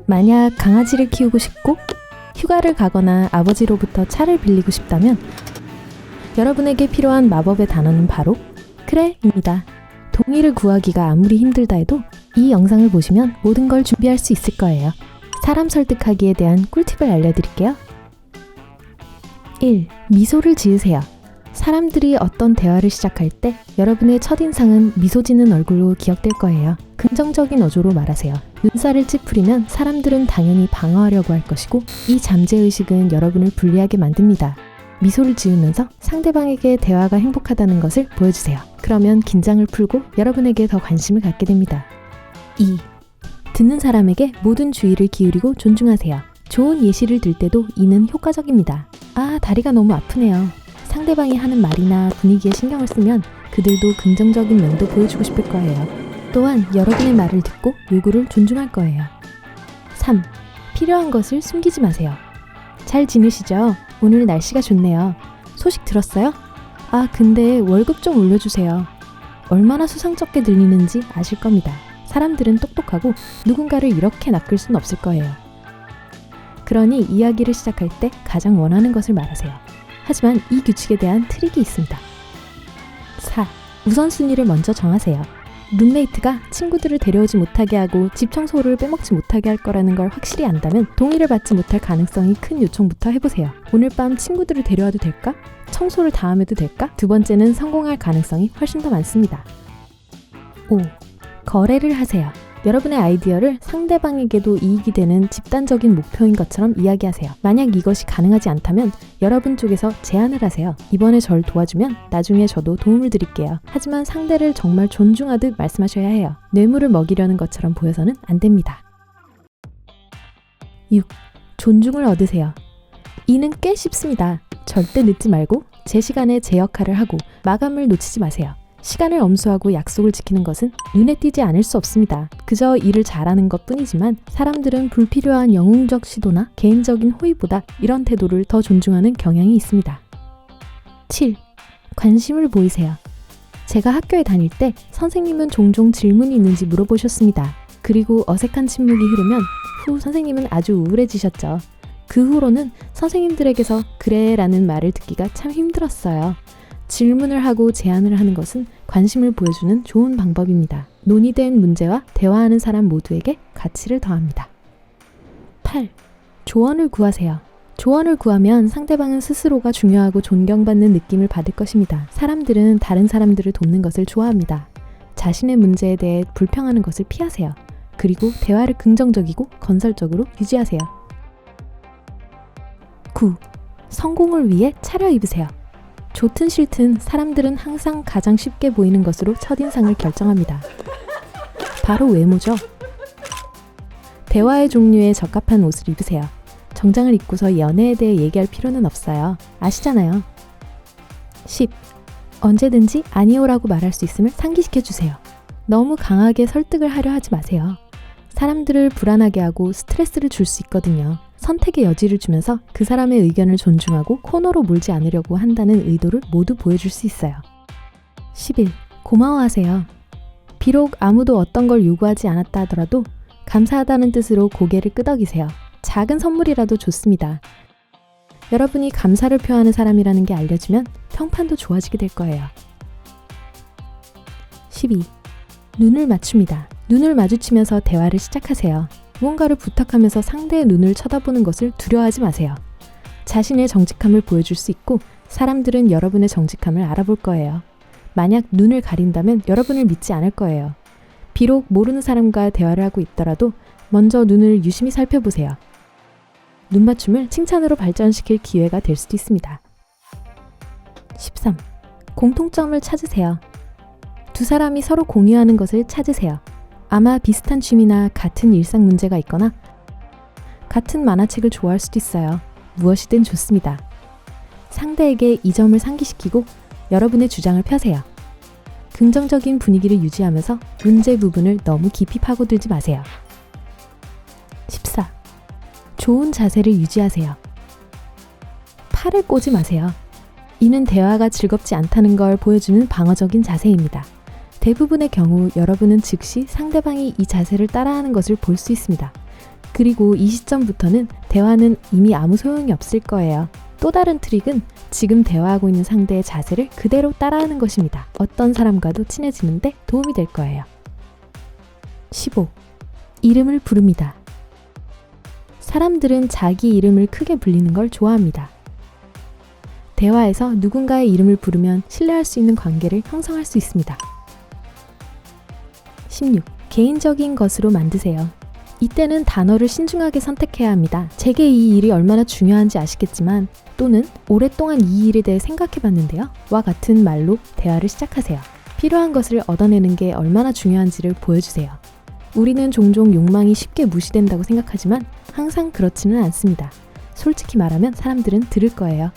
만약 강아지를 키우고 싶고 휴가를 가거나 아버지로부터 차를 빌리고 싶다면 여러분에게 필요한 마법의 단어는 바로 그래입니다. 동의를 구하기가 아무리 힘들다 해도 이 영상을 보시면 모든 걸 준비할 수 있을 거예요. 사람 설득하기에 대한 꿀팁을 알려드릴게요. 1. 미소를 지으세요. 사람들이 어떤 대화를 시작할 때 여러분의 첫인상은 미소 짓는 얼굴로 기억될 거예요. 긍정적인 어조로 말하세요. 눈살을 찌푸리면 사람들은 당연히 방어하려고 할 것이고 이 잠재의식은 여러분을 불리하게 만듭니다. 미소를 지으면서 상대방에게 대화가 행복하다는 것을 보여주세요. 그러면 긴장을 풀고 여러분에게 더 관심을 갖게 됩니다. 2. 듣는 사람에게 모든 주의를 기울이고 존중하세요. 좋은 예시를 들 때도 이는 효과적입니다. 아, 다리가 너무 아프네요. 상대방이 하는 말이나 분위기에 신경을 쓰면 그들도 긍정적인 면도 보여주고 싶을 거예요. 또한 여러분의 말을 듣고 요구를 존중할 거예요. 3. 필요한 것을 숨기지 마세요. 잘 지내시죠? 오늘 날씨가 좋네요. 소식 들었어요? 아, 근데 월급 좀 올려주세요. 얼마나 수상쩍게 들리는지 아실 겁니다. 사람들은 똑똑하고 누군가를 이렇게 낚을 순 없을 거예요. 그러니 이야기를 시작할 때 가장 원하는 것을 말하세요. 하지만 이 규칙에 대한 트릭이 있습니다. 4. 우선순위를 먼저 정하세요. 룸메이트가 친구들을 데려오지 못하게 하고 집 청소를 빼먹지 못하게 할 거라는 걸 확실히 안다면 동의를 받지 못할 가능성이 큰 요청부터 해보세요. 오늘 밤 친구들을 데려와도 될까? 청소를 다음 해도 될까? 두 번째는 성공할 가능성이 훨씬 더 많습니다. 5. 거래를 하세요. 여러분의 아이디어를 상대방에게도 이익이 되는 집단적인 목표인 것처럼 이야기하세요. 만약 이것이 가능하지 않다면 여러분 쪽에서 제안을 하세요. 이번에 절 도와주면 나중에 저도 도움을 드릴게요. 하지만 상대를 정말 존중하듯 말씀하셔야 해요. 뇌물을 먹이려는 것처럼 보여서는 안 됩니다. 6. 존중을 얻으세요. 이는 꽤 쉽습니다. 절대 늦지 말고 제 시간에 제 역할을 하고 마감을 놓치지 마세요. 시간을 엄수하고 약속을 지키는 것은 눈에 띄지 않을 수 없습니다. 그저 일을 잘하는 것 뿐이지만 사람들은 불필요한 영웅적 시도나 개인적인 호의보다 이런 태도를 더 존중하는 경향이 있습니다. 7. 관심을 보이세요. 제가 학교에 다닐 때 선생님은 종종 질문이 있는지 물어보셨습니다. 그리고 어색한 침묵이 흐르면 선생님은 아주 우울해지셨죠. 그 후로는 선생님들에게서 그래 라는 말을 듣기가 참 힘들었어요. 질문을 하고 제안을 하는 것은 관심을 보여주는 좋은 방법입니다. 논의된 문제와 대화하는 사람 모두에게 가치를 더합니다. 8. 조언을 구하세요. 조언을 구하면 상대방은 스스로가 중요하고 존경받는 느낌을 받을 것입니다. 사람들은 다른 사람들을 돕는 것을 좋아합니다. 자신의 문제에 대해 불평하는 것을 피하세요. 그리고 대화를 긍정적이고 건설적으로 유지하세요. 9. 성공을 위해 차려입으세요. 좋든 싫든 사람들은 항상 가장 쉽게 보이는 것으로 첫인상을 결정합니다. 바로 외모죠. 대화의 종류에 적합한 옷을 입으세요. 정장을 입고서 연애에 대해 얘기할 필요는 없어요. 아시잖아요. 10. 언제든지 아니오라고 말할 수 있음을 상기시켜주세요. 너무 강하게 설득을 하려 하지 마세요. 사람들을 불안하게 하고 스트레스를 줄 수 있거든요. 선택의 여지를 주면서 그 사람의 의견을 존중하고 코너로 몰지 않으려고 한다는 의도를 모두 보여줄 수 있어요. 11. 고마워하세요. 비록 아무도 어떤 걸 요구하지 않았다 하더라도 감사하다는 뜻으로 고개를 끄덕이세요. 작은 선물이라도 좋습니다. 여러분이 감사를 표하는 사람이라는 게 알려지면 평판도 좋아지게 될 거예요. 12. 눈을 맞춥니다. 눈을 마주치면서 대화를 시작하세요. 무언가를 부탁하면서 상대의 눈을 쳐다보는 것을 두려워하지 마세요. 자신의 정직함을 보여줄 수 있고 사람들은 여러분의 정직함을 알아볼 거예요. 만약 눈을 가린다면 여러분을 믿지 않을 거예요. 비록 모르는 사람과 대화를 하고 있더라도 먼저 눈을 유심히 살펴보세요. 눈맞춤을 칭찬으로 발전시킬 기회가 될 수도 있습니다. 13. 공통점을 찾으세요. 두 사람이 서로 공유하는 것을 찾으세요. 아마 비슷한 취미나 같은 일상 문제가 있거나 같은 만화책을 좋아할 수도 있어요. 무엇이든 좋습니다. 상대에게 이 점을 상기시키고 여러분의 주장을 펴세요. 긍정적인 분위기를 유지하면서 문제 부분을 너무 깊이 파고들지 마세요. 14. 좋은 자세를 유지하세요. 팔을 꼬지 마세요. 이는 대화가 즐겁지 않다는 걸 보여주는 방어적인 자세입니다. 대부분의 경우 여러분은 즉시 상대방이 이 자세를 따라하는 것을 볼 수 있습니다. 그리고 이 시점부터는 대화는 이미 아무 소용이 없을 거예요. 또 다른 트릭은 지금 대화하고 있는 상대의 자세를 그대로 따라하는 것입니다. 어떤 사람과도 친해지는데 도움이 될 거예요. 15. 이름을 부릅니다. 사람들은 자기 이름을 크게 불리는 걸 좋아합니다. 대화에서 누군가의 이름을 부르면 신뢰할 수 있는 관계를 형성할 수 있습니다. 16. 개인적인 것으로 만드세요. 이때는 단어를 신중하게 선택해야 합니다. 제게 이 일이 얼마나 중요한지 아시겠지만 또는 오랫동안 이 일에 대해 생각해봤는데요. 와 같은 말로 대화를 시작하세요. 필요한 것을 얻어내는 게 얼마나 중요한지를 보여주세요. 우리는 종종 욕망이 쉽게 무시된다고 생각하지만 항상 그렇지는 않습니다. 솔직히 말하면 사람들은 들을 거예요.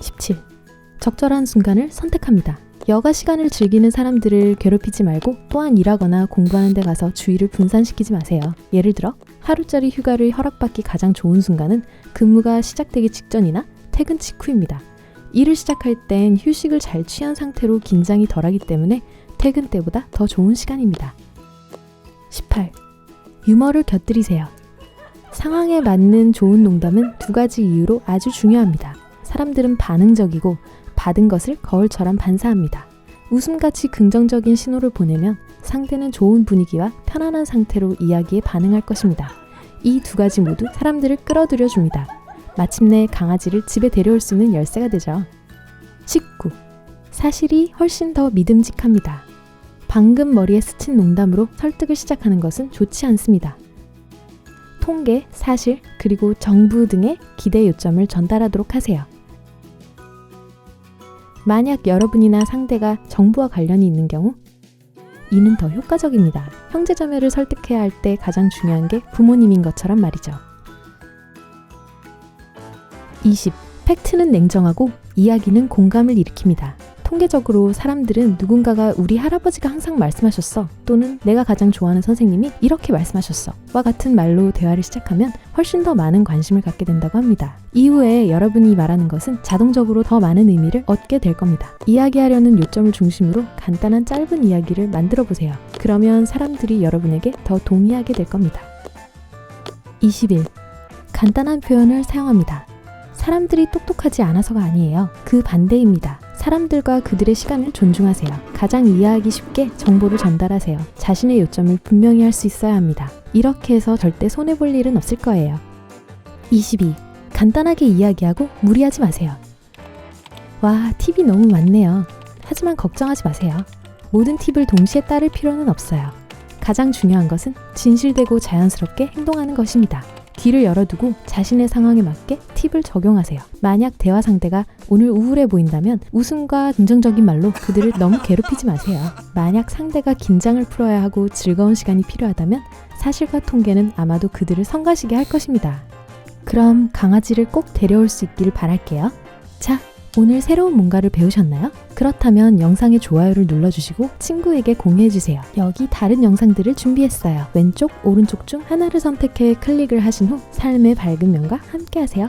17. 적절한 순간을 선택합니다. 여가 시간을 즐기는 사람들을 괴롭히지 말고 또한 일하거나 공부하는 데 가서 주의를 분산시키지 마세요. 예를 들어 하루짜리 휴가를 허락받기 가장 좋은 순간은 근무가 시작되기 직전이나 퇴근 직후입니다. 일을 시작할 땐 휴식을 잘 취한 상태로 긴장이 덜하기 때문에 퇴근 때보다 더 좋은 시간입니다. 18. 유머를 곁들이세요. 상황에 맞는 좋은 농담은 두 가지 이유로 아주 중요합니다. 사람들은 반응적이고 받은 것을 거울처럼 반사합니다. 웃음같이 긍정적인 신호를 보내면 상대는 좋은 분위기와 편안한 상태로 이야기에 반응할 것입니다. 이 두 가지 모두 사람들을 끌어들여 줍니다. 마침내 강아지를 집에 데려올 수 있는 열쇠가 되죠. 19. 사실이 훨씬 더 믿음직합니다. 방금 머리에 스친 농담으로 설득을 시작하는 것은 좋지 않습니다. 통계, 사실, 그리고 정부 등의 기대 요점을 전달하도록 하세요. 만약 여러분이나 상대가 정부와 관련이 있는 경우 이는 더 효과적입니다. 형제자매를 설득해야 할 때 가장 중요한 게 부모님인 것처럼 말이죠. 20. 팩트는 냉정하고 이야기는 공감을 일으킵니다. 통계적으로 사람들은 누군가가 우리 할아버지가 항상 말씀하셨어 또는 내가 가장 좋아하는 선생님이 이렇게 말씀하셨어 와 같은 말로 대화를 시작하면 훨씬 더 많은 관심을 갖게 된다고 합니다. 이후에 여러분이 말하는 것은 자동적으로 더 많은 의미를 얻게 될 겁니다. 이야기하려는 요점을 중심으로 간단한 짧은 이야기를 만들어 보세요. 그러면 사람들이 여러분에게 더 동의하게 될 겁니다. 21. 간단한 표현을 사용합니다. 사람들이 똑똑하지 않아서가 아니에요. 그 반대입니다. 사람들과 그들의 시간을 존중하세요. 가장 이해하기 쉽게 정보를 전달하세요. 자신의 요점을 분명히 할 수 있어야 합니다. 이렇게 해서 절대 손해볼 일은 없을 거예요. 22. 간단하게 이야기하고 무리하지 마세요. 와, 팁이 너무 많네요. 하지만 걱정하지 마세요. 모든 팁을 동시에 따를 필요는 없어요. 가장 중요한 것은 진실되고 자연스럽게 행동하는 것입니다. 귀를 열어두고 자신의 상황에 맞게 팁을 적용하세요. 만약 대화 상대가 오늘 우울해 보인다면 웃음과 긍정적인 말로 그들을 너무 괴롭히지 마세요. 만약 상대가 긴장을 풀어야 하고 즐거운 시간이 필요하다면 사실과 통계는 아마도 그들을 성가시게 할 것입니다. 그럼 강아지를 꼭 데려올 수 있기를 바랄게요. 자, 오늘 새로운 뭔가를 배우셨나요? 그렇다면 영상에 좋아요를 눌러주시고 친구에게 공유해주세요. 여기 다른 영상들을 준비했어요. 왼쪽, 오른쪽 중 하나를 선택해 클릭을 하신 후 삶의 밝은 면과 함께 하세요.